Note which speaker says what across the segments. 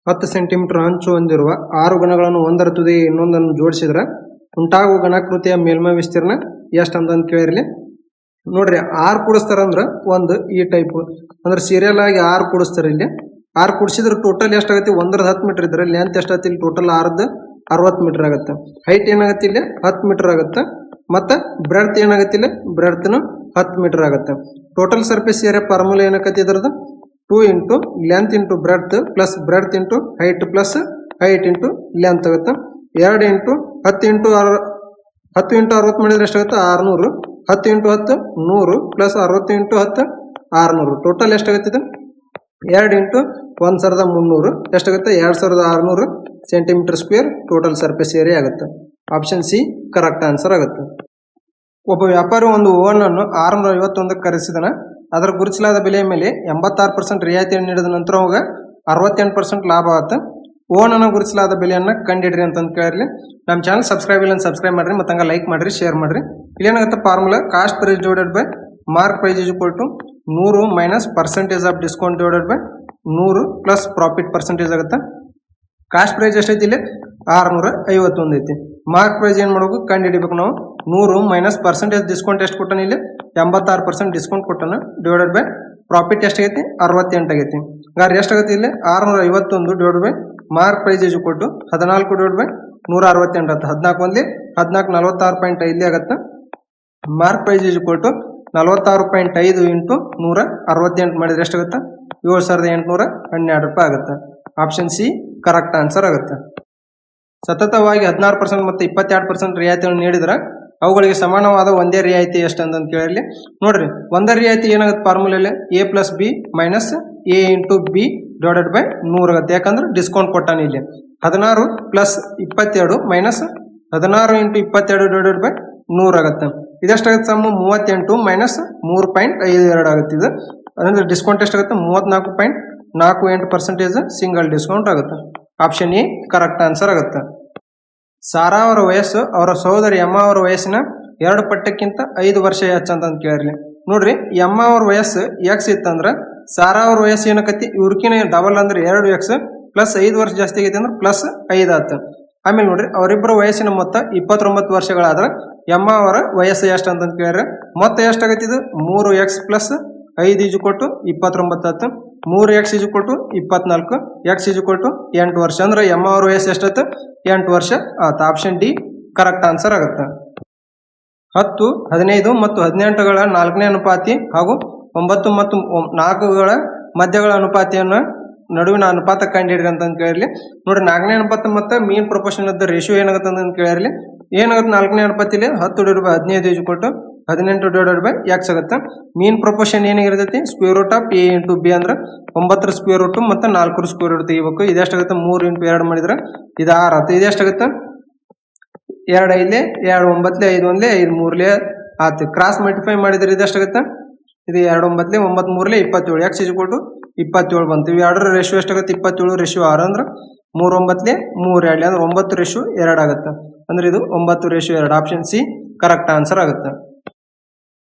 Speaker 1: 10 centimetre ಅಂಚು ಹೊಂದಿರುವ 6 ಘನಗಳನ್ನು ಒಂದರ ತುದಿಗೆ ಇನ್ನೊಂದನ್ನು ಜೋಡಿಸಿದ್ರೆ ಉಂಟಾಗುವ ಘನಾಕೃತಿಯ ಮೇಲ್ಮೈ ವಿಸ್ತೀರ್ಣ ಎಷ್ಟು ಅಂತ ಕೇಳಿರಲಿ. ನೋಡ್ರಿ 6 ಕೂಡಿಸ್ತಾರ ಅಂದ್ರೆ ಒಂದು ಈ ಟೈಪ್ ಅಂದ್ರೆ ಸೀರಿಯಲ್ ಆಗಿ 6 ಕೂಡಿಸ್ತಾರೆ. ಇಲ್ಲಿ 6 ಕೂಡಿಸಿದ್ರೆ ಟೋಟಲ್ ಎಷ್ಟಾಗತ್ತೆ, ಒಂದರದ 10 ಮೀಟರ್ ಇದ್ರೆ ಲೆಂತ್ ಎಷ್ಟಾಗತ್ತೆ, ಇಲ್ಲಿ ಟೋಟಲ್ 6ದ 60 ಮೀಟರ್ ಆಗುತ್ತೆ. ಹೈಟ್ ಏನಾಗತ್ತೆ, ಇಲ್ಲಿ 10 ಮೀಟರ್ ಆಗುತ್ತೆ. ಮತ್ತೆ ಬ್ರೆಡ್ತ್ ಏನಾಗತ್ತೆ, ಇಲ್ಲಿ ಬ್ರೆಡ್ತ್ನು 10 ಮೀಟರ್ ಆಗುತ್ತೆ. ಟೋಟಲ್ ಸರ್ಫೇಸ್ ಏರಿಯಾ ಫಾರ್ಮುಲಾ ಏನಕತ್ತೆ ಇದ್ರದ್ದು 2 into length into breadth plus breadth into height plus height into length ಆಗುತ್ತೆ. 2 ಇಂಟು 10 ಇಂಟು 60 ಮಾಡಿದ್ರೆ ಎಷ್ಟಾಗುತ್ತೆ 600. 10 ಇಂಟು 10 100 ಪ್ಲಸ್ 60 ಇಂಟು 10 600. ಟೋಟಲ್ ಎಷ್ಟಾಗುತ್ತೆ, 2 ಇಂಟು 1300 ಎಷ್ಟಾಗುತ್ತೆ 2600 centimetre square total surface area ಆಗುತ್ತೆ. ಆಪ್ಷನ್ ಸಿ ಕರೆಕ್ಟ್ ಆನ್ಸರ್ ಆಗುತ್ತೆ. ಒಬ್ಬ ವ್ಯಾಪಾರಿ ಒಂದು ಓವನ್ ಅನ್ನು 651 ಖರೀದಿಸಿದನ. ಅದರ ಗುರುತಿಸಲಾದ ಬೆಲೆಯ ಮೇಲೆ 86% ರಿಯಾಯಿತಿಯನ್ನು ನೀಡಿದ ನಂತರ ಅವಾಗ 68% ಲಾಭ ಆಗುತ್ತೆ. ಓವನ್ ಅನ್ನು ಗುರುತಿಸಲಾದ ಬೆಲೆಯನ್ನು ಕಂಡಿಡ್ರಿ ಅಂತ ಕೇಳಿರಲಿ. ನಮ್ಮ ಚಾನಲ್ ಸಬ್ಸ್ಕ್ರೈಬ್ ಇಲ್ಲ ಸಬ್ಸ್ಕ್ರೈಬ್ ಮಾಡಿರಿ, ಮತ್ತು ಹಂಗೆ ಲೈಕ್ ಮಾಡಿರಿ, ಶೇರ್ ಮಾಡಿರಿ. ಇಲ್ಲೇನಾಗುತ್ತೆ formula cost price divided by mark price is equal to 100 minus percentage of discount divided by 100 plus profit percentage ಆಗುತ್ತೆ. ಕಾಸ್ಟ್ ಪ್ರೈಸ್ ಎಷ್ಟೈತಿ, ಇಲ್ಲಿ 651 ಐತಿ. ಮಾರ್ಕ್ ಪ್ರೈಸ್ ಏನು ಮಾಡಬೇಕು ಕಂಡು ಹಿಡಿಬೇಕು ನಾವು. 100 ಮೈನಸ್ ಪರ್ಸೆಂಟೇಜ್ ಡಿಸ್ಕೌಂಟ್ ಎಷ್ಟು ಕೊಟ್ಟಾನ, ಇಲ್ಲಿ 86% ಡಿಸ್ಕೌಂಟ್ ಕೊಟ್ಟಾನ. ಡಿವೈಡೆಡ್ ಬೈ ಪ್ರಾಫಿಟ್ ಎಷ್ಟಾಗೈತಿ 68 ಆಗೈತಿ. ಹಾಗಾದ್ರೆ ಎಷ್ಟಾಗತ್ತೆ, ಇಲ್ಲಿ 651 divide by mark price is equal to 14 divide by 168 ಆಗುತ್ತೆ. 14 ಒಂದೇ 14 46.5 ಆಗುತ್ತೆ. Mark price is equal to 46.5 into 168 ಮಾಡಿದ್ರೆ ಎಷ್ಟಾಗುತ್ತೆ 7812 ರೂಪಾಯಿ ಆಗುತ್ತೆ. ಆಪ್ಷನ್ ಸಿ ಕರೆಕ್ಟ್ ಆನ್ಸರ್ ಆಗುತ್ತೆ. ಸತತವಾಗಿ 16% ಮತ್ತು 22% ರಿಯಾಯಿತಿಯನ್ನು ನೀಡಿದ್ರೆ ಅವುಗಳಿಗೆ ಸಮಾನವಾದ ಒಂದೇ ರಿಯಾಯಿತಿ ಎಷ್ಟು ಅಂತ ಕೇಳಿರಲಿ. ನೋಡ್ರಿ ಒಂದೇ ರಿಯಾಯಿತಿ ಏನಾಗುತ್ತೆ ಫಾರ್ಮುಲೆಯಲ್ಲಿ A plus B minus A into B divided by 100 ಆಗುತ್ತೆ. ಯಾಕಂದ್ರೆ ಡಿಸ್ಕೌಂಟ್ ಕೊಟ್ಟಾನ. ಇಲ್ಲಿ 16 plus 22 minus 16 into 22 divided by 100 ಆಗುತ್ತೆ. ಇದೆಷ್ಟಾಗುತ್ತೆ ಸಮ್ 38 ಮೈನಸ್ 3.52 ಆಗುತ್ತೆ. ಇದು ಅಂದ್ರೆ ಡಿಸ್ಕೌಂಟ್ ಎಷ್ಟಾಗುತ್ತೆ 34.48% ಸಿಂಗಲ್ ಡಿಸ್ಕೌಂಟ್ ಆಗುತ್ತೆ. ಆಪ್ಷನ್ ಎ ಕರೆಕ್ಟ್ ಆನ್ಸರ್ ಆಗುತ್ತೆ. ಸಾರಾ ಅವರ ವಯಸ್ಸು ಅವರ ಸಹೋದರಿ ಎಮ್ಮ ಅವರ ವಯಸ್ಸಿನ 2 ಪಟ್ಟಕ್ಕಿಂತ 5 ವರ್ಷ ಹೆಚ್ಚು ಅಂತ ಕೇಳಿರಲಿ. ನೋಡ್ರಿ ಎಮ್ಮ ಅವ್ರ ವಯಸ್ಸು ಎಕ್ಸ್ ಇತ್ತಂದ್ರೆ ಸಾರಾ ಅವ್ರ ವಯಸ್ಸು ಏನಕತಿ ಇವ್ರಕಿನ ಡಬಲ್ ಅಂದ್ರೆ 2x ಪ್ಲಸ್ 5 ವರ್ಷ ಜಾಸ್ತಿ ಆಗೈತಿ ಅಂದ್ರೆ ಪ್ಲಸ್ 5 ಆಯ್ತು. ಆಮೇಲೆ ನೋಡ್ರಿ ಅವರಿಬ್ಬರ ವಯಸ್ಸಿನ ಮೊತ್ತ 29 ವರ್ಷಗಳಾದ್ರೆ ಎಮ್ಮ ಅವರ ವಯಸ್ಸು ಎಷ್ಟು ಅಂತ ಕೇಳಿದ್ರೆ ಮೊತ್ತ ಎಷ್ಟಾಗೈತಿ ಇದು 3x ಪ್ಲಸ್ 5 ಈಜು ಕೊಟ್ಟು 29 ಆಯ್ತು. 3x ಈಜು ಕೊಟ್ಟು 24 x ಈಜು ಕೊಟ್ಟು 8 ವರ್ಷ ಅಂದ್ರೆ ಎಮ್ಮ ಅವ್ರ ವಯಸ್ಸು ಎಷ್ಟಾಯ್ತು 8 ವರ್ಷ ಆಯ್ತು. ಆಪ್ಷನ್ ಡಿ ಕರೆಕ್ಟ್ ಆನ್ಸರ್ ಆಗುತ್ತೆ. 10, 15 ಮತ್ತು 18ಗಳ 4ನೇ ಅನುಪಾತಿ ಹಾಗೂ 9 ಮತ್ತು 4ಗಳ ಮಧ್ಯಗಳ ಅನುಪಾತಿಯನ್ನು ನಡುವಿನ ಅನುಪಾತ ಕಂಡಿಡ್ರಿ ಅಂತ ಕೇಳಿರಲಿ. ನೋಡ್ರಿ 4ನೇ ಅನುಪಾತ ಮತ್ತು ಮೀನ್ ಪ್ರೊಪೋರ್ಷನ್ ಇದ್ದ ರೇಷಿಯೋ ಏನಾಗುತ್ತೆ ಅಂತ ಕೇಳಿರಲಿ. ಏನಾಗುತ್ತೆ 4ನೇ ಅನುಪಾತಿಲಿ 10 ಡಿವೈಡ್ ಬೈ 15 ಈಜು ಕೊಟ್ಟು 18 ಡಿವೈಡೆಡ್ ಬೈ ಎಕ್ಸ್ ಆಗುತ್ತೆ. ಮೀನ್ ಪ್ರೊಪೋರ್ಷನ್ ಏನಾಗಿರ್ತೈತಿ square root of A into B ಅಂದ್ರೆ 9ರ ಸ್ಕ್ವೇರ್ ರೂಟ್ ಮತ್ತು 4ರ ಸ್ಕ್ವೇರ್ ರೂಟ್ ತೆಗಿಬೇಕು. ಇದೆಷ್ಟಾಗುತ್ತೆ 3 ಇಂಟು 2 ಮಾಡಿದ್ರೆ ಇದು 6 ಆಯ್ತು. ಇದೆಷ್ಟಾಗುತ್ತೆ 2 5 2 9 5 1 5 3 ಆಯ್ತು. ಕ್ರಾಸ್ ಮಲ್ಟಿಫೈ ಮಾಡಿದ್ರೆ ಇದೆಷ್ಟಾಗುತ್ತೆ ಇದು 2 9 9 3 27 ಎಕ್ಸ್ ಈಜು ಕೊಟ್ಟು 27 ಬಂತು. ಇವು 2ರ ರೇಷಿಯೋ ಎಷ್ಟಾಗುತ್ತೆ 27 ರೇಷಿಯೋ 6 ಅಂದ್ರೆ 3 9 3 2 ಅಂದ್ರೆ 9 ರೇಷಿಯೋ 2 ಆಗುತ್ತೆ. ಅಂದ್ರೆ ಇದು 9 ratio 2. Option C correct answer ಆಗುತ್ತೆ.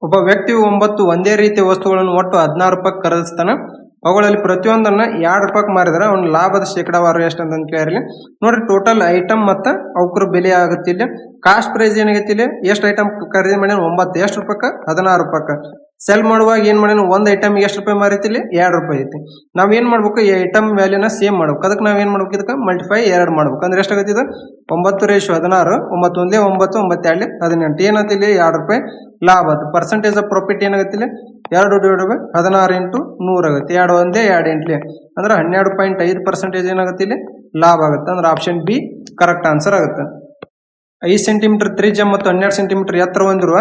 Speaker 1: ಒಬ್ಬ ವ್ಯಕ್ತಿಯು 9 ಒಂದೇ ರೀತಿಯ ವಸ್ತುಗಳನ್ನು ಒಟ್ಟು 16 ರೂಪಾಯಿ ಖರೀದಿಸ್ತಾನೆ. ಅವುಗಳಲ್ಲಿ ಪ್ರತಿಯೊಂದನ್ನ 2 ರೂಪಾಯಿ ಮಾರಿದ್ರೆ ಅವನ ಲಾಭದ ಶೇಕಡಾವಾರು ಎಷ್ಟು ಅಂತ ಕೇಳಿರಲಿ. ನೋಡ್ರಿ ಟೋಟಲ್ ಐಟಮ್ ಮತ್ತು ಅವಕ್ರ ಬೆಲೆ ಆಗುತ್ತೆ. ಇಲ್ಲಿ ಕಾಸ್ಟ್ ಪ್ರೈಸ್ ಏನಾಗೈತಿ ಇಲ್ಲಿ ಎಷ್ಟು ಐಟಮ್ ಖರೀದಿ ಮಾಡಿ 9 ಎಷ್ಟು ರೂಪಾಯಿ 16 ರೂಪಾಯಿ. ಸೆಲ್ ಮಾಡುವಾಗ ಏನ್ ಮಾಡಿ ಒಂದು ಐಟಮ್ ಎಷ್ಟು ರೂಪಾಯಿ ಮಾರೈತಿ ಇಲ್ಲಿ 2 ರೂಪಾಯಿ ಐತಿ. ನಾವ್ ಏನ್ ಮಾಡ್ಬೇಕು ಈ ಐಟಮ್ ವ್ಯಾಲ್ಯೂನ ಸೇಮ್ ಮಾಡ್ಬೇಕು. ಅದಕ್ಕೆ ನಾವ್ ಏನ್ ಮಾಡ್ಬೇಕು ಇದಕ್ಕೆ ಮಲ್ಟಿಫೈ 2 ಮಾಡ್ಬೇಕು. ಅಂದ್ರೆ ಎಷ್ಟಾಗತ್ತೆ ಇದು 9 ರೇಷಿಯೋ 16 9 1 9 9 2 18 ಏನಂತ ಇಲ್ಲಿ 2 ರೂಪಾಯಿ ಲಾಭ ಆಗುತ್ತೆ. ಪರ್ಸೆಂಟೇಜ್ ಆಫ್ ಪ್ರಾಫಿಟ್ ಏನಾಗುತ್ತೆ ಇಲ್ಲಿ 2 ಡಿವೈಡ್ ಬೈ 16 ಇಂಟು 100 ಆಗುತ್ತೆ. 2 1 2 8 ಅಂದ್ರೆ 12.5% ಏನಾಗುತ್ತೆ ಇಲ್ಲಿ ಲಾಭ ಆಗುತ್ತೆ. ಅಂದ್ರೆ ಆಪ್ಷನ್ ಬಿ ಕರೆಕ್ಟ್ ಆನ್ಸರ್ ಆಗುತ್ತೆ. 5 ಸೆಂಟಿಮೀಟರ್ ತ್ರಿಜ್ಯ ಮತ್ತು 12 ಸೆಂಟಿಮೀಟರ್ ಎತ್ತರ ಹೊಂದಿರುವ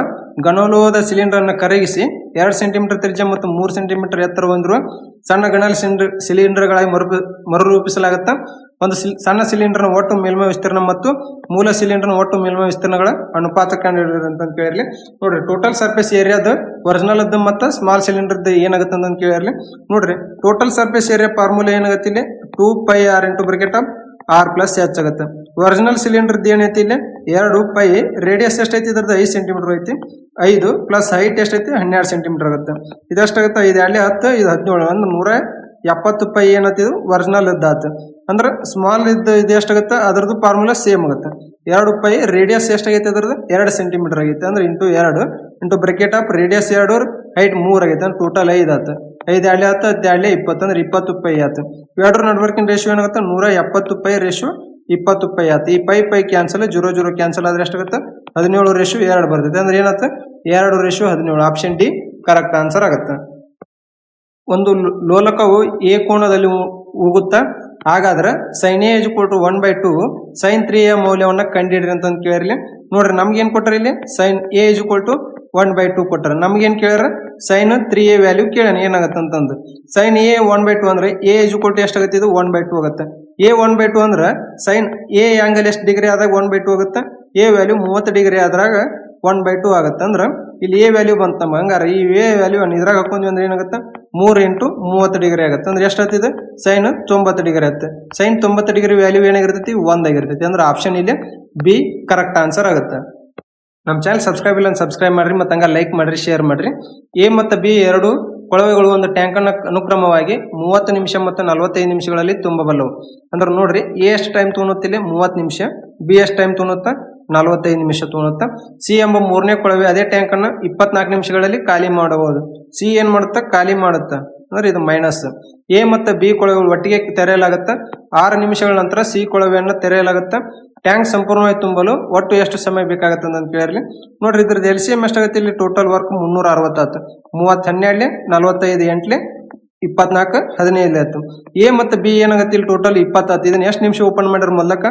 Speaker 1: ಘನಲೋಹದ ಸಿಲಿಂಡರ್ ಅನ್ನು ಕರಗಿಸಿ 2 ಸೆಂಟಿಮೀಟರ್ ತ್ರಿಜ್ಯ ಮತ್ತು 3 ಸೆಂಟಿಮೀಟರ್ ಎತ್ತರ ಹೊಂದಿರುವ ಸಣ್ಣ ಘನ ಸಿಲಿಂಡರ್ಗಳಾಗಿ ಮರುರೂಪಿಸಲಾಗುತ್ತೆ. ಒಂದು ಸಣ್ಣ ಸಿಲಿಂಡರ್ನ ಒಟ್ಟು ಮೇಲ್ಮೈ ವಿಸ್ತೀರ್ಣ ಮತ್ತು ಮೂಲ ಸಿಲಿಂಡರ್ನ ಒಟ್ಟು ಮೇಲ್ಮೈ ವಿಸ್ತೀರ್ಣಗಳ ಅನುಪಾತ ಕಂಡುಹಿಡಿಯಿರಿ ಅಂತ ಕೇಳಿರಲಿ. ನೋಡ್ರಿ ಟೋಟಲ್ ಸರ್ಫೇಸ್ ಏರಿಯಾದ ಒರಿಜಿನಲ್ ಅದ್ದು ಮತ್ತು ಸ್ಮಾಲ್ ಸಿಲಿಂಡರ್ ಏನಾಗುತ್ತೆ ಅಂತ ಕೇಳಿರಲಿ. ನೋಡ್ರಿ ಟೋಟಲ್ ಸರ್ಫೇಸ್ ಏರಿಯಾ ಫಾರ್ಮುಲಾ ಏನಾಗುತ್ತೆ ಇಲ್ಲಿ 2πr into bracket of r plus h ಆಗುತ್ತೆ. ಒರಿಜಿನಲ್ ಸಿಲಿಂಡರ್ ಏನೈತಿ ಇಲ್ಲಿ 2π ರೇಡಿಯಸ್ ಎಷ್ಟೈತಿ ಇದ್ರದ್ದು 5 ಸೆಂಟಿಮೀಟರ್ ಐತಿ. 5 ಪ್ಲಸ್ ಹೈಟ್ ಎಷ್ಟೈತಿ 12 ಸೆಂಟಿಮೀಟರ್ ಆಗುತ್ತೆ. ಇದೆಷ್ಟಾಗುತ್ತೆ 5 2 10 ಇದು 17 ಅಂದ್ರೆ 170π ಏನತ್ತಿದು ಒರಿಜಿನಲ್ ಇದ್ದಾತು. ಅಂದ್ರೆ ಸ್ಮಾಲ್ ಇದು ಎಷ್ಟಾಗುತ್ತೆ ಅದ್ರದ್ದು ಫಾರ್ಮುಲಾ ಸೇಮ್ ಆಗುತ್ತೆ. 2 ಪೈ ರೇಡಿಯಸ್ ಎಷ್ಟಾಗೈತೆ ಅದ್ರದ್ದು 2 ಸೆಂಟಿಮೀಟರ್ ಆಗೈತೆ ಅಂದ್ರೆ into 2 into bracket of radius 2 height 3 ಆಗೈತೆ ಅಂದ್ರೆ ಟೋಟಲ್ 5 ಆಯ್ತು. 5 2 ಆಯ್ತು 10 20 ಅಂದ್ರೆ 20 ಪೈ ಆಯ್ತು. ಇವೆರಡರ ನಡುವರ್ಕಿನ ರೇಷಿಯೋ ಏನಾಗುತ್ತೆ 170 ಪೈ ರೇಷಿಯೋ 20 ಪೈ ಆಯ್ತು. ಈ ಪೈ ಕ್ಯಾನ್ಸಲ್ 0 ಕ್ಯಾನ್ಸಲ್ ಆದ್ರೆ ಎಷ್ಟಾಗುತ್ತೆ 17 ರೇಷಿಯೋ 2 ಬರ್ತೈತೆ ಅಂದ್ರೆ ಏನಾಯ್ತು 2 ratio 17. Option D correct answer ಆಗುತ್ತೆ. ಒಂದು ಲೋಲಕವು ಎ ಕೋನದಲ್ಲಿ ಹೋಗುತ್ತಾ ಹಾಗಾದ್ರೆ sine A equal to 1/2 sine 3 ಯ ಮೌಲ್ಯವನ್ನು ಕಂಡುಹಿಡ್ರಿ ಅಂತ ಕೇಳಿರ್ಲಿ. ನೋಡ್ರಿ ನಮ್ಗೆ ಏನ್ ಕೊಟ್ಟಾರ ಇಲ್ಲಿ ಸೈನ್ ಎ ಈಕ್ವಲ್ ಟು 1/2 ಕೊಟ್ಟಾರ. ನಮ್ಗೇನ್ ಕೇಳ್ಯಾರ ಸೈನ್ 3a ವ್ಯಾಲ್ಯೂ ಕೇಳ್ಯಾನ ಏನಾಗತ್ತೆ ಅಂತಂದು. ಸೈನ್ ಎ 1/2 ಅಂದ್ರೆ ಎ ಈಕ್ವಲ್ ಟು ಎಷ್ಟಾಗತ್ತೆ ಇದು 1/2 ಆಗುತ್ತೆ. ಎ 1/2 ಅಂದ್ರೆ ಸೈನ್ ಎ ಆಂಗಲ್ ಎಷ್ಟು ಡಿಗ್ರಿ ಆದಾಗ 1/2 ಆಗುತ್ತೆ. ಎ ವ್ಯಾಲ್ಯೂ 30 ಡಿಗ್ರಿ ಆದ್ರಾಗ 1/2 ಆಗುತ್ತೆ. ಅಂದ್ರೆ ಇಲ್ಲಿ ಎ ವ್ಯಾಲ್ಯೂ ಬಂತ ನಮ್ಗೆ. ಹಂಗಾರ ಈ ಎ ವ್ಯಾಲ್ಯೂ ಇದ್ರಾಗ ಹಾಕೊಂಡ್ವಿ ಅಂದ್ರೆ ಏನಾಗುತ್ತೆ 3 × 30 ಡಿಗ್ರಿ ಆಗುತ್ತೆ. ಅಂದ್ರೆ ಎಷ್ಟಾಗ್ತಿದೆ ಸೈನ್ 90 ಡಿಗ್ರಿ ಆಗುತ್ತೆ. ಸೈನ್ 90 ಡಿಗ್ರಿ ವ್ಯಾಲ್ಯೂ ಏನಾಗಿರ್ತೈತಿ 1 ಆಗಿರ್ತೈತಿ. ಅಂದ್ರೆ ಆಪ್ಷನ್ ಇಲ್ಲಿ ಬಿ ಕರೆಕ್ಟ್ ಆನ್ಸರ್ ಆಗುತ್ತೆ. ನಮ್ಮ ಚಾನಲ್ ಸಬ್ಸ್ಕ್ರೈಬ್ ಇಲ್ಲ ಸಬ್ಸ್ಕ್ರೈಬ್ ಮಾಡ್ರಿ ಮತ್ತು ಹಂಗ ಲೈಕ್ ಮಾಡ್ರಿ ಶೇರ್ ಮಾಡ್ರಿ. ಎ ಮತ್ತು ಬಿ ಎರಡು ಕೊಳವೆಗಳು ಒಂದು ಟ್ಯಾಂಕ್ ಅನ್ನ ಅನುಕ್ರಮವಾಗಿ 30 ನಿಮಿಷ ಮತ್ತು 45 ನಿಮಿಷಗಳಲ್ಲಿ ತುಂಬಬಲ್ಲವು. ಅಂದ್ರೆ ನೋಡ್ರಿ ಎ ಎಷ್ಟು ಟೈಮ್ ತೊಗೊಳುತ್ತಿಲ್ಲ 30 ನಿಮಿಷ, ಬಿ ಎಷ್ಟು ಟೈಮ್ ತೊಗೊಳುತ್ತಾ 45 ನಿಮಿಷ ತೊಗೊಳುತ್ತಾ. ಸಿ ಎಂಬ ಮೂರನೇ ಕೊಳವೆ ಅದೇ ಟ್ಯಾಂಕ್ ಅನ್ನ 24 ನಿಮಿಷಗಳಲ್ಲಿ ಖಾಲಿ ಮಾಡಬಹುದು. ಸಿ ಏನ್ ಮಾಡುತ್ತಾ ಖಾಲಿ ಮಾಡುತ್ತಾ ಅಂದ್ರೆ ಇದು ಮೈನಸ್. ಎ ಮತ್ತು ಬಿ ಕೊಳವೆಗಳು ಒಟ್ಟಿಗೆ ತೆರೆಯಲಾಗುತ್ತಾ 6 ನಿಮಿಷಗಳ ನಂತರ ಸಿ ಕೊಳವೆಯನ್ನು ತೆರೆಯಲಾಗುತ್ತಾ. ಟ್ಯಾಂಕ್ ಸಂಪೂರ್ಣವಾಗಿ ತುಂಬಲು ಒಟ್ಟು ಎಷ್ಟು ಸಮಯ ಬೇಕಾಗುತ್ತೆ ಅಂತ ಕೇಳಿರ್ಲಿ. ನೋಡ್ರಿ ಇದ್ರದ್ದು LCM ಎಷ್ಟಾಗುತ್ತೆ ಇಲ್ಲಿ ಟೋಟಲ್ ವರ್ಕ್ 360 ಆಯ್ತು. 30 12 45 8 24 15 ಆಯ್ತು. ಎ ಮತ್ತು ಬಿ ಏನಾಗುತ್ತೆ ಇಲ್ಲಿ ಟೋಟಲ್ 20 ಆಯ್ತು. ಇದನ್ನ ಎಷ್ಟು ನಿಮಿಷ ಓಪನ್ ಮಾಡಿದ್ರೆ ಮೊದಲಕ್ಕ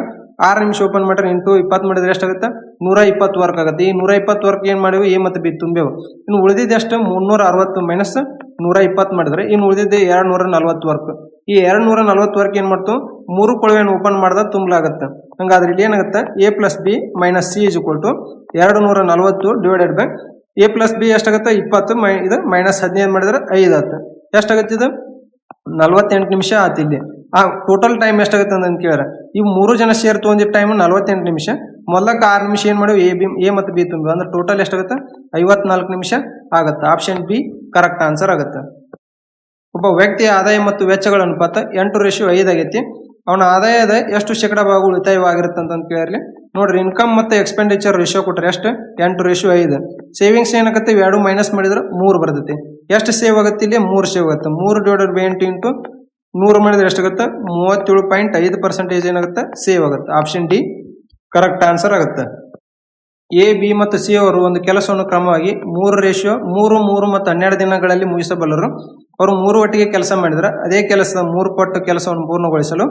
Speaker 1: 6 ನಿಮಿಷ ಓಪನ್ ಮಾಡ್ರೆ ಇಂಟು 20 ಮಾಡಿದ್ರೆ ಎಷ್ಟಾಗುತ್ತೆ 120 ವರ್ಕ್ ಆಗುತ್ತೆ. ಈ 120 ವರ್ಕ್ ಏನ್ ಮಾಡಿವಿ ಎ ಮತ್ತು ಬಿ ತುಂಬೇವು. ಇನ್ನು ಉಳಿದಿದ್ದು ಎಷ್ಟು 360 ಮೈನಸ್ 120 ಮಾಡಿದ್ರೆ ಇನ್ನು ಉಳಿದಿದ್ದೆ 240 ವರ್ಕ್. ಈ 240 ವರ್ಕ್ ಏನ್ ಮಾಡ್ತು 3 ಕೊಳವೆಯನ್ನು ಓಪನ್ ಮಾಡ್ದ ತುಂಬಲಾಗುತ್ತೆ. ಹಂಗಾದ್ರೆ ಇಲ್ಲಿ ಏನಾಗುತ್ತೆ A plus B minus C is equal to 240 divided by A plus B ಎಷ್ಟಾಗುತ್ತೆ 20 ಇದು ಮೈನಸ್ 15 ಮಾಡಿದ್ರೆ 5 ಆಯ್ತು. ಎಷ್ಟಾಗುತ್ತೆ ಇದು 48 ನಿಮಿಷ ಆಯ್ತು. ಇಲ್ಲಿ ಟೋಟಲ್ ಟೈಮ್ ಎಷ್ಟಾಗುತ್ತೆ ಅಂತ ಕೇಳ್ಯಾರ. ಈ 3 ಜನ ಶೇರ್ ತೊಗೊಂಡಿದ್ದ ಟೈಮ್ 48 ನಿಮಿಷ. ಮೊದಲಕ್ಕೆ 6 ನಿಮಿಷ ಏನ್ ಮಾಡಿವಿ ಎ ಮತ್ತು ಬಿ ತುಂಬಿ ಅಂದ್ರೆ ಟೋಟಲ್ ಎಷ್ಟಾಗುತ್ತೆ 54 ನಿಮಿಷ ಆಗುತ್ತೆ. ಆಪ್ಷನ್ ಬಿ ಕರೆಕ್ಟ್ ಆನ್ಸರ್ ಆಗುತ್ತೆ. ಒಬ್ಬ ವ್ಯಕ್ತಿಯ ಆದಾಯ ಮತ್ತು ವೆಚ್ಚಗಳ ಅನುಪಾತ 8:5 ಆಗೈತಿ. ಅವನ ಆದಾಯದ ಎಷ್ಟು ಶೇಕಡ ಭಾಗ ಉಳಿತಾಯವಾಗಿರುತ್ತೆ ಅಂತ ಕೇಳಿರ್ಲಿ. ನೋಡ್ರಿ ಇನ್ಕಮ್ ಮತ್ತು ಎಕ್ಸ್ಪೆಂಡಿಚರ್ ರೇಷಿಯೋ ಕೊಟ್ಟರೆ ಎಷ್ಟು 8:5. ಸೇವಿಂಗ್ಸ್ ಏನಾಗುತ್ತೆ ಇವೆರಡು ಮೈನಸ್ ಮಾಡಿದ್ರೆ 3 ಬರ್ತೈತಿ. ಎಷ್ಟು ಸೇವ್ ಆಗುತ್ತೆ ಇಲ್ಲಿ 3 ಸೇವ್ ಆಗುತ್ತೆ. 3 ಡಿವೈಡೆಡ್ ಬೈ 8 ಇಂಟು 100 ಮಾಡಿದ್ರೆ ಎಷ್ಟಾಗುತ್ತೆ 37.5% ಏನಾಗುತ್ತೆ ಸೇವ್ ಆಗುತ್ತೆ. ಆಪ್ಷನ್ ಡಿ ಕರೆಕ್ಟ್ ಆನ್ಸರ್ ಆಗುತ್ತೆ. ಎ ಬಿ ಮತ್ತು ಸಿ ಅವರು ಒಂದು ಕೆಲಸವನ್ನು ಕ್ರಮವಾಗಿ 3:3 ಮತ್ತು 12 ದಿನಗಳಲ್ಲಿ ಮುಗಿಸಬಲ್ಲರು. ಅವರು 3 ಒಟ್ಟಿಗೆ ಕೆಲಸ ಮಾಡಿದ್ರೆ ಅದೇ ಕೆಲಸದ 3 ಪಟ್ಟು ಕೆಲಸವನ್ನು ಪೂರ್ಣಗೊಳಿಸಲು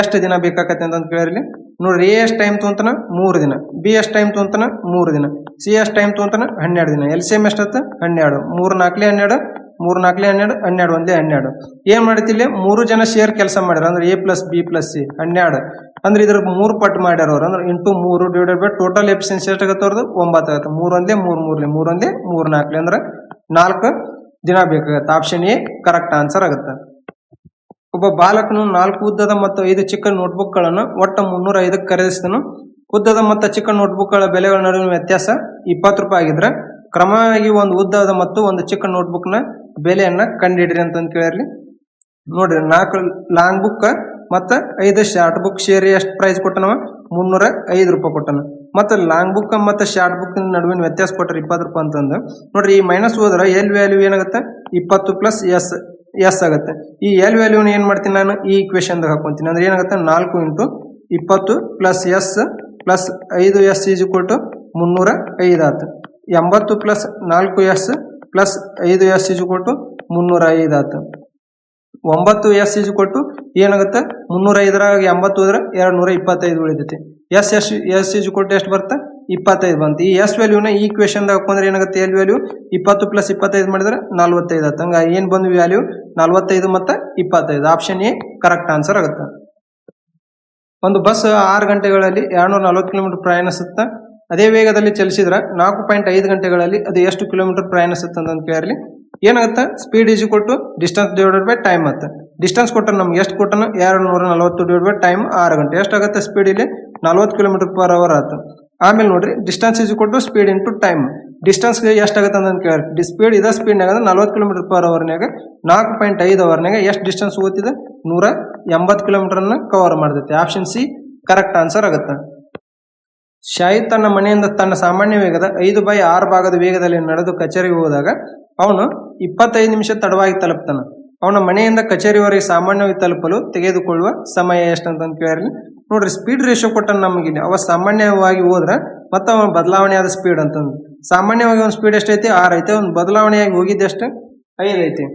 Speaker 1: ಎಷ್ಟು ದಿನ ಬೇಕಾಗತ್ತೆ ಅಂತ ಕೇಳಿರ್ಲಿ. ನೋಡ್ರಿ ಎ ಎಷ್ಟು ಟೈಮ್ ತೊಗೊಂತಾನ 3 ದಿನ, ಬಿ ಎಷ್ಟು ಟೈಮ್ ತೊಗೊಂತಾನ 3 ದಿನ, ಸಿ ಎಷ್ಟು ಟೈಮ್ ತೊಗೊಂತಾನ 12 ದಿನ. LCM ಎಷ್ಟತ್ತ 12. 3 4 12 3 4 12 12 1 12. ಏನ್ ಮಾಡಿತಿಲ್ಲ 3 ಜನ ಶೇರ್ ಕೆಲಸ ಮಾಡ್ಯಾರ ಅಂದ್ರೆ A plus B plus C 12 ಅಂದ್ರೆ ಇದ್ರ 3 ಪಟ್ಟು ಮಾಡ್ಯಾರ ಅವ್ರು. ಅಂದ್ರೆ into 3 divided by total efficiency ಎಷ್ಟಾಗತ್ತೆ ಅವ್ರದ್ದು 9 ಆಗುತ್ತೆ. 3 1 3 3 3 1 3 4 ಅಂದ್ರೆ 4 ದಿನ ಬೇಕಾಗತ್ತೆ. ಆಪ್ಷನ್ ಎ ಕರೆಕ್ಟ್ ಆನ್ಸರ್ ಆಗುತ್ತೆ. ಒಬ್ಬ ಬಾಲಕನು 4 ಉದ್ದದ ಮತ್ತು 5 ಚಿಕ್ಕ ನೋಟ್ಬುಕ್ಗಳನ್ನು ಒಟ್ಟು 305 ಖರೀದಿಸಿದನು. ಉದ್ದದ ಮತ್ತು ಚಿಕ್ಕ ನೋಟ್ಬುಕ್ಗಳ ಬೆಲೆಗಳ ನಡುವಿನ ವ್ಯತ್ಯಾಸ 20 ರೂಪಾಯಿ ಆಗಿದ್ರೆ ಕ್ರಮವಾಗಿ ಒಂದು ಉದ್ದದ ಮತ್ತು ಒಂದು ಚಿಕ್ಕ ನೋಟ್ಬುಕ್ನ ಬೆಲೆಯನ್ನ ಕಂಡುಹಿಡ್ರಿ ಅಂತ ಕೇಳಿರ್ಲಿ. ನೋಡ್ರಿ 4 ಲಾಂಗ್ ಬುಕ್ ಮತ್ತು 5 ಶಾರ್ಟ್ ಬುಕ್ ಶೇರ್ ಎಷ್ಟು ಪ್ರೈಸ್ ಕೊಟ್ಟನವ 305 ರೂಪಾಯಿ ಕೊಟ್ಟನ. ಮತ್ತು ಲಾಂಗ್ ಬುಕ್ ಮತ್ತು ಶಾರ್ಟ್ ಬುಕ್ ನಡುವಿನ ವ್ಯತ್ಯಾಸ ಕೊಟ್ಟರೆ 20 ರೂಪಾಯಿ ಅಂತಂದು. ನೋಡ್ರಿ ಈ ಮೈನಸ್ ಹೋದ್ರೆ ಎಲ್ ವ್ಯಾಲ್ಯೂ ಏನಾಗುತ್ತೆ 20 ಪ್ಲಸ್ ಎಸ್ ಆಗುತ್ತೆ. ಈ ಎಲ್ ವ್ಯಾಲ್ಯೂನ ಏನ್ ಮಾಡ್ತೀನಿ ನಾನು ಈ ಇಕ್ವೇಶನ್ ಹಾಕೊಂತೀನಿ. ಅಂದ್ರೆ ಏನಾಗುತ್ತೆ 4 into 20 plus S plus 5s is equal to 305 ಆಯ್ತು. 80 plus 4s plus 5s is equal to 305 ಆಯ್ತು. 9s ಈಸ್ ಈಕ್ವಲ್ ಟು ಏನಾಗುತ್ತೆ 305ರಾಗ 80 ಹೋದ್ರೆ 225 ಉಳಿತೈತಿ. ಎಸ್ ಈಸ್ ಈಕ್ವಲ್ ಟು ಎಷ್ಟು ಬರುತ್ತೆ 25 ಬಂತು. ಈ ಎಸ್ ವ್ಯಾಲ್ಯೂನ ಈ ಇಕ್ವೇಶನ್ ಹಾಕೊಂಡ್ರೆ ಏನಾಗುತ್ತೆ ಎಲ್ ವ್ಯಾಲ್ಯೂ 20 ಪ್ಲಸ್ 25 ಮಾಡಿದ್ರೆ 45 ಆಯ್ತು. ಹಂಗ ಏನ್ ಬಂದು ವ್ಯಾಲ್ಯೂ 45 ಮತ್ತು 25. ಆಪ್ಷನ್ ಎ ಕರೆಕ್ಟ್ ಆನ್ಸರ್ ಆಗುತ್ತೆ. ಒಂದು ಬಸ್ 6 ಗಂಟೆಗಳಲ್ಲಿ 240 ಕಿಲೋಮೀಟರ್ ಪ್ರಯಾಣಿಸುತ್ತಾ ಅದೇ ವೇಗದಲ್ಲಿ ಚಲಿಸಿದ್ರೆ 4.5 ಗಂಟೆಗಳಲ್ಲಿ ಅದು ಎಷ್ಟು ಕಿಲೋಮೀಟರ್ ಪ್ರಯಾಣಿಸುತ್ತೆ ಅಂತ ಕೇಳಿರ್ಲಿ. ಏನಾಗುತ್ತೆ speed is equal to distance divided by time ಆಗುತ್ತೆ. ಡಿಸ್ಟೆನ್ಸ್ ಕೊಟ್ಟರೆ ನಮ್ಗೆ ಎಷ್ಟು ಕೊಟ್ಟನ 240 ಡಿವೈಡ್ ಬೈ ಟೈಮ್ 6 ಗಂಟೆ ಎಷ್ಟಾಗುತ್ತೆ ಸ್ಪೀಡ್ ಇಲ್ಲಿ 40 ಕಿಲೋಮೀಟರ್ ಪರ್ ಅವರ್ ಆಯ್ತು. ಆಮೇಲೆ ನೋಡ್ರಿ distance is equal to speed into time. ಡಿಸ್ಟೆನ್ಸ್ಗೆ ಎಷ್ಟಾಗುತ್ತೆ ಅಂತ ಕೇಳಿ ಸ್ಪೀಡ್ ಇದ ಸ್ಪೀಡ್ನಾಗ 40 km/hನಾಗ 4.5 ಅವರ್ನಾಗ ಎಷ್ಟು ಡಿಸ್ಟೆನ್ಸ್ ಹೋಗ್ತಿದೆ 180 km ಕವರ್ ಮಾಡ್ತೈತಿ. ಆಪ್ಷನ್ ಸಿ ಕರೆಕ್ಟ್ ಆನ್ಸರ್ ಆಗುತ್ತೆ. ಶಾಹಿದ್ ತನ್ನ ಮನೆಯಿಂದ ತನ್ನ ಸಾಮಾನ್ಯ ವೇಗದ 5/6 ಭಾಗದ ವೇಗದಲ್ಲಿ ನಡೆದು ಕಚೇರಿಗೆ ಹೋದಾಗ ಅವನು 25 ನಿಮಿಷ ತಡವಾಗಿ ತಲುಪ್ತಾನ. ಅವನ ಮನೆಯಿಂದ ಕಚೇರಿವರೆಗೆ ಸಾಮಾನ್ಯವಾಗಿ ತಲುಪಲು ತೆಗೆದುಕೊಳ್ಳುವ ಸಮಯ ಎಷ್ಟಂತ ಕೇಳಿ ನೋಡ್ರಿ. ಸ್ಪೀಡ್ ರೇಷಿಯೋ ಕೊಟ್ಟ ನಮಗೆ ಅವ ಸಾಮಾನ್ಯವಾಗಿ ಹೋದ್ರ ಮತ್ತು ಅವನ ಬದಲಾವಣೆಯಾದ ಸ್ಪೀಡ್ ಅಂತಂದು ಸಾಮಾನ್ಯವಾಗಿ ಒಂದು ಸ್ಪೀಡ್ ಎಷ್ಟೈತಿ 6 ಐತೆ, ಒಂದು ಬದಲಾವಣೆಯಾಗಿ ಹೋಗಿದ್ದು ಎಷ್ಟು 5 ಐತಿ.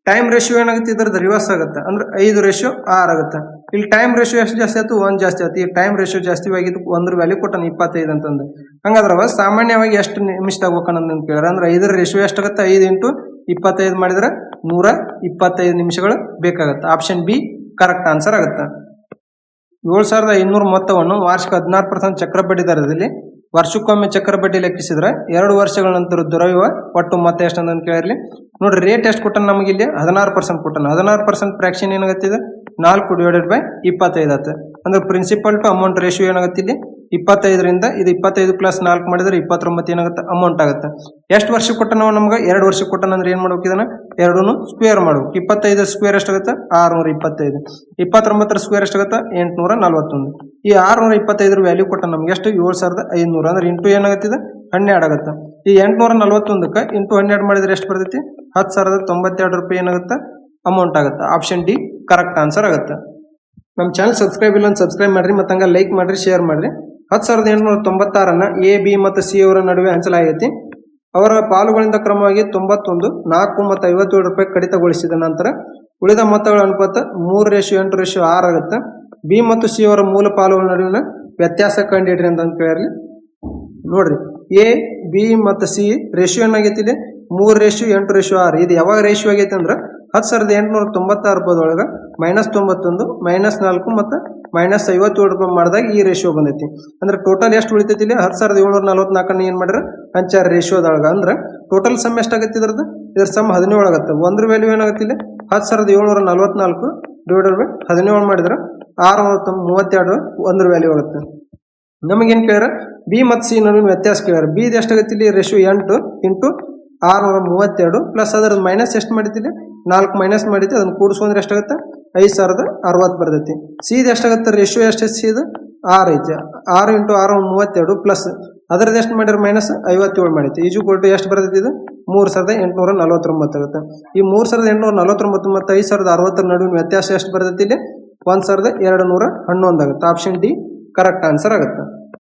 Speaker 1: ಟೈಮ್ ರೇಷಿಯೋ ಏನಾಗುತ್ತೆ ಇದ್ರದ್ದು ರಿವರ್ಸ್ ಆಗುತ್ತೆ, ಅಂದ್ರೆ 5/6 ಆಗುತ್ತೆ. ಇಲ್ಲಿ ಟೈಮ್ ರೇಷಿಯೋ ಎಷ್ಟು ಜಾಸ್ತಿ ಆಯ್ತು 1 ಜಾಸ್ತಿ ಆಯ್ತು. ಈ ಟೈಮ್ ರೇಷಿಯೋ ಜಾಸ್ತಿ ಆಗಿದ್ದು 1 ವ್ಯಾಲ್ಯೂ ಕೊಟ್ಟಾನ 25 ಅಂತಂದು. ಹಂಗಾದ್ರೆ ಸಾಮಾನ್ಯವಾಗಿ ಎಷ್ಟು ನಿಮಿಷದಾಗ ಹೋಗೋಣ ಕೇಳಿದ್ರೆ ಅಂದ್ರೆ 5 ರೇಷಿಯೋ ಎಷ್ಟಾಗುತ್ತೆ 5 × 25 ಮಾಡಿದ್ರೆ 125 ನಿಮಿಷಗಳು ಬೇಕಾಗುತ್ತೆ. ಆಪ್ಷನ್ ಬಿ ಕರೆಕ್ಟ್ ಆನ್ಸರ್ ಆಗುತ್ತೆ. 7,500 ಮೊತ್ತವನ್ನು ವಾರ್ಷಿಕ 16% ಚಕ್ರ ಬಡ್ಡಿ ದರದಲ್ಲಿ ವರ್ಷಕ್ಕೊಮ್ಮೆ ಚಕ್ರ ಬಡ್ಡಿ ಲೆಕ್ಕಿಸಿದ್ರೆ 2 ವರ್ಷಗಳ ನಂತರ ದೊರೆಯುವ ಒಟ್ಟು ಮೊತ್ತ ಎಷ್ಟು ಅಂತ ಕೇಳಿರ್ಲಿ. ನೋಡ್ರಿ ರೇಟ್ ಎಷ್ಟು ಕೊಟ್ಟಾನ ನಮಗೆ ಇಲ್ಲಿ 16% ಕೊಟ್ಟಾನ. 16% ಫ್ರಾಕ್ಷನ್ ಏನಾಗತ್ತಿದೆ 4/25 ಆಗುತ್ತೆ. ಅಂದ್ರೆ ಪ್ರಿನ್ಸಿಪಲ್ ಟು ಅಮೌಂಟ್ ರೇಷಿಯೋ ಏನಾಗುತ್ತೆ ಇಲ್ಲಿ 25ರಿಂದ ಇದು 25 + 4 ಮಾಡಿದ್ರೆ 29 ಏನಾಗುತ್ತೆ ಅಮೌಂಟ್ ಆಗುತ್ತೆ. ಎಷ್ಟು ವರ್ಷಕ್ಕೆ ಕೊಟ್ಟಾನ ನಮ್ಗೆ 2 ವರ್ಷಕ್ಕೆ ಕೊಟ್ಟಾನ ಅಂದ್ರೆ ಏನ್ ಮಾಡ್ಬೇಕು ಇದನ್ನ 2ನ್ನು ಸ್ಕ್ವೇರ್ ಮಾಡ್ಬೇಕು. 25 ಸ್ಕ್ವೇರ್ ಎಷ್ಟಾಗುತ್ತೆ 625. 29 ಸ್ಕ್ವೇರ್ ಎಷ್ಟಾಗುತ್ತೆ 841. ಈ 625 ವ್ಯಾಲ್ಯೂ ಕೊಟ್ಟ ನಮ್ಗೆ ಎಷ್ಟು 7,500 ಅಂದ್ರೆ ಇಂಟು ಏನಾಗುತ್ತೆ 12 ಆಗುತ್ತೆ. ಈ 841ಕ್ಕೆ ಇಂಟು 12 ಮಾಡಿದ್ರೆ ಎಷ್ಟು ಬರ್ತೈತಿ 10,092 ರೂಪಾಯಿ ಏನಾಗುತ್ತೆ ಅಮೌಂಟ್ ಆಗುತ್ತೆ. ಆಪ್ಷನ್ ಡಿ ಕರೆಕ್ಟ್ ಆನ್ಸರ್ ಆಗುತ್ತೆ. ನಮ್ಮ ಚಾನಲ್ ಸಬ್ಸ್ಕ್ರೈಬ್ ಇಲ್ಲ ಅಂತ ಸಬ್ಸ್ಕ್ರೈಬ್ ಮಾಡ್ರಿ, ಮತ್ತು ಹಂಗೆ ಲೈಕ್ ಮಾಡ್ರಿ, ಶೇರ್ ಮಾಡ್ರಿ. 10,896 ಎ ಬಿ ಮತ್ತು ಸಿ ಅವರ ನಡುವೆ ಹಂಚಲಾಗೈತಿ. ಅವರ ಪಾಲುಗಳಿಂದ ಕ್ರಮವಾಗಿ 91, 4 ಮತ್ತು 57 ರೂಪಾಯಿ ಕಡಿತಗೊಳಿಸಿದ ನಂತರ ಉಳಿದ ಮೊತ್ತಗಳ ಅನುಪಾತ 3:8:6 ಆಗುತ್ತೆ. ಬಿ ಮತ್ತು ಸಿ ಅವರ ಮೂಲ ಪಾಲುಗಳ ನಡುವಿನ ವ್ಯತ್ಯಾಸ ಕಂಡಿಡ್ರಿ ಅಂತ ಕೇಳಿರ್ಲಿ. ನೋಡ್ರಿ ಎ ಬಿ ಮತ್ತು ಸಿ ರೇಷಿಯೋ ಏನಾಗೈತಿ ಇಲ್ಲಿ 3:8:6. ಇದು ಯಾವಾಗ ರೇಷಿಯೋ ಆಗೈತಿ ಅಂದ್ರೆ 10,896 ರೂಪಾಯಿದೊಳಗೆ -91, -4 ಮತ್ತು -57 ರೂಪಾಯಿ ಮಾಡಿದಾಗ ಈ ರೇಷಿಯೋ ಬಂದೈತಿ. ಅಂದ್ರೆ ಟೋಟಲ್ ಎಷ್ಟು ಉಳಿತೈತಿ ಇಲ್ಲಿ 10,744 ಏನ್ ಮಾಡ್ರ ಹಂಚಾರ ರೇಷಿಯೋದೊಳಗೆ. ಅಂದ್ರೆ ಟೋಟಲ್ ಸಮ್ ಎಷ್ಟಾಗತ್ತೆ ಇದ್ರದ್ದು ಇದ್ರ ಸಮ್ 17 ಆಗುತ್ತೆ. ಒಂದ್ರ ವ್ಯಾಲ್ಯೂ ಏನಾಗುತ್ತೆ ಇಲ್ಲಿ 10,744 / 17 ಮಾಡಿದ್ರೆ 632 ಒಂದ್ರ ವ್ಯಾಲ್ಯೂ ಆಗುತ್ತೆ. ನಮಗೇನು ಕೇಳ್ಯಾರ ಬಿ ಮತ್ತು ಸಿ ನಡುವಿನ ವ್ಯತ್ಯಾಸ ಕೇಳ್ಯಾರ. ಬಿ ಎಷ್ಟಾಗತ್ತೆ ಇಲ್ಲಿ ರೇಷಿಯೋ 8 × 632 ಪ್ಲಸ್ ಅದರ ಮೈನಸ್ ಎಷ್ಟು ಮಾಡಿದ್ದಿಲ್ಲ 4 ಮೈನಸ್ ಮಾಡಿದ್ದೆ ಅದನ್ನ ಕೂಡಿಸ್ಕೊಂಡ್ರೆ ಎಷ್ಟಾಗುತ್ತೆ 5,060 ಬರ್ತೈತಿ. ಸಿ ಎಷ್ಟಾಗುತ್ತೆ ರೇಷಿಯೋ ಎಷ್ಟು ಸಿ ಇದು 6 ಐತಿ. 6 × 632 ಪ್ಲಸ್ ಅದರದ್ದು ಎಷ್ಟು ಮಾಡಿದ್ರೆ ಮೈನಸ್ 57 ಮಾಡೈತಿ. ಈಜು ಕೊಟ್ಟು ಎಷ್ಟು ಬರ್ತೈತಿ ಇದು 3,849 ಆಗುತ್ತೆ. ಈ 3,849 ಮತ್ತು 5,060 ನಡುವಿನ ವ್ಯತ್ಯಾಸ ಎಷ್ಟು ಬರ್ತೈತಿ ಇಲ್ಲಿ 1,211 ಆಗುತ್ತೆ. ಆಪ್ಷನ್ ಡಿ ಕರೆಕ್ಟ್ ಆನ್ಸರ್ ಆಗುತ್ತೆ.